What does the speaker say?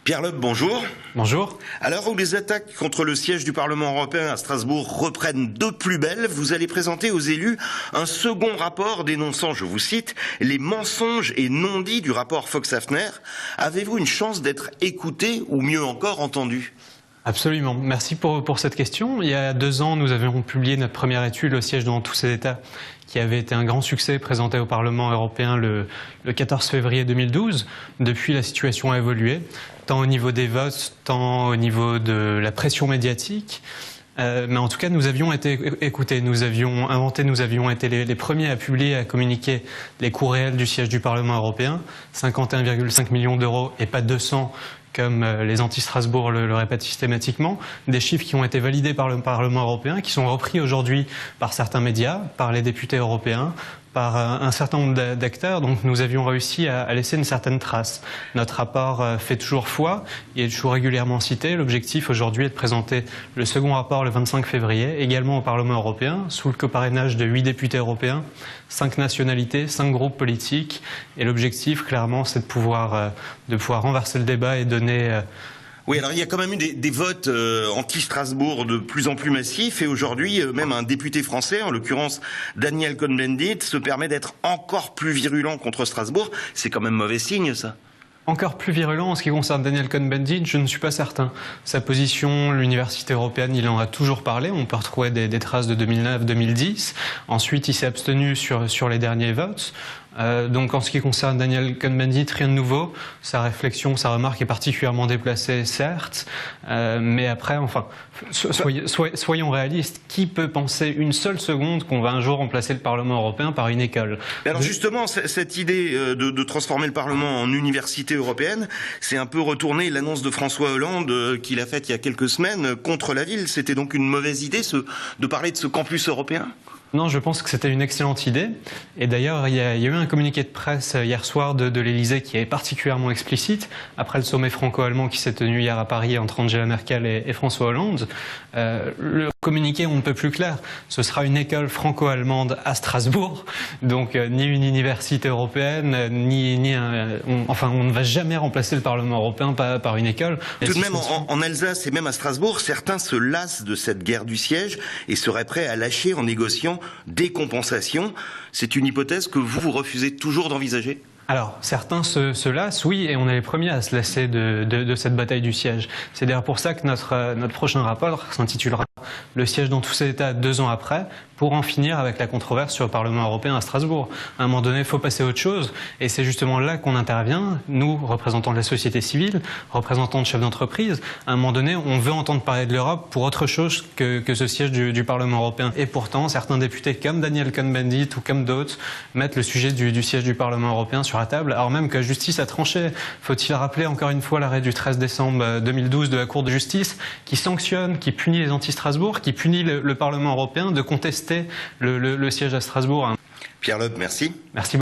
Pierre Loeb, bonjour. Bonjour. À l'heure où les attaques contre le siège du Parlement européen à Strasbourg reprennent de plus belle, vous allez présenter aux élus un second rapport dénonçant, je vous cite, les mensonges et non-dits du rapport Fox-Hafner. Avez-vous une chance d'être écouté ou mieux encore entendu ? Absolument. Merci pour cette question. Il y a 2 ans, nous avions publié notre première étude, Le siège dans tous ces États, qui avait été un grand succès présenté au Parlement européen le 14 février 2012. Depuis, la situation a évolué, tant au niveau des votes, tant au niveau de la pression médiatique. Mais en tout cas, nous avions été écoutés, nous avions inventé, nous avions été les premiers à publier, à communiquer les coûts réels du siège du Parlement européen, 51,5 millions d'euros et pas 200 comme les anti-Strasbourg le répètent systématiquement, des chiffres qui ont été validés par le Parlement européen, qui sont repris aujourd'hui par certains médias, par les députés européens, par un certain nombre d'acteurs. Donc nous avions réussi à laisser une certaine trace. Notre rapport fait toujours foi, il est toujours régulièrement cité. L'objectif aujourd'hui est de présenter le second rapport le 25 février, également au Parlement européen, sous le coparrainage de 8 députés européens, 5 nationalités, 5 groupes politiques. Et l'objectif, clairement, c'est de pouvoir renverser le débat et donner... Oui, alors il y a quand même eu des votes anti-Strasbourg de plus en plus massifs et aujourd'hui, même un député français, en l'occurrence Daniel Cohn-Bendit, se permet d'être encore plus virulent contre Strasbourg. C'est quand même mauvais signe, ça. Encore plus virulent en ce qui concerne Daniel Cohn-Bendit, je ne suis pas certain. Sa position, l'université européenne, il en a toujours parlé. On peut retrouver des traces de 2009-2010. Ensuite, il s'est abstenu sur les derniers votes. Donc en ce qui concerne Daniel Cohn-Bendit, rien de nouveau. Sa réflexion, sa remarque est particulièrement déplacée, certes. Mais après, enfin, soyons réalistes. Qui peut penser une seule seconde qu'on va un jour remplacer le Parlement européen par une école ? Mais alors justement, cette idée de transformer le Parlement en université européenne, c'est un peu retourner l'annonce de François Hollande qu'il a faite il y a quelques semaines contre la ville. C'était donc une mauvaise idée de parler de ce campus européen ? Non, je pense que c'était une excellente idée. Et d'ailleurs, il y a eu un communiqué de presse hier soir de l'Élysée qui est particulièrement explicite, après le sommet franco-allemand qui s'est tenu hier à Paris entre Angela Merkel et François Hollande. Le communiqué, on ne peut plus clair. Ce sera une école franco-allemande à Strasbourg, donc ni une université européenne, on ne va jamais remplacer le Parlement européen par une école. Tout de même, en Alsace et même à Strasbourg, certains se lassent de cette guerre du siège et seraient prêts à lâcher en négociant des compensations. C'est une hypothèse que vous refusez toujours d'envisager ? Alors, certains se lassent, oui, et on est les premiers à se lasser de cette bataille du siège. C'est d'ailleurs pour ça que notre prochain rapport s'intitulera « Le siège dans tous ces États 2 ans après », pour en finir avec la controverse sur le Parlement européen à Strasbourg. À un moment donné, il faut passer à autre chose, et c'est justement là qu'on intervient, nous, représentants de la société civile, représentants de chefs d'entreprise. À un moment donné, on veut entendre parler de l'Europe pour autre chose que ce siège du Parlement européen. Et pourtant, certains députés, comme Daniel Cohn-Bendit ou comme d'autres, mettent le sujet du siège du Parlement européen sur la table, alors même que la justice a tranché. Faut-il rappeler encore une fois l'arrêt du 13 décembre 2012 de la Cour de justice qui sanctionne, qui punit les anti-Strasbourg, qui punit le Parlement européen de contester le siège à Strasbourg. Pierre Loeb, merci. Merci.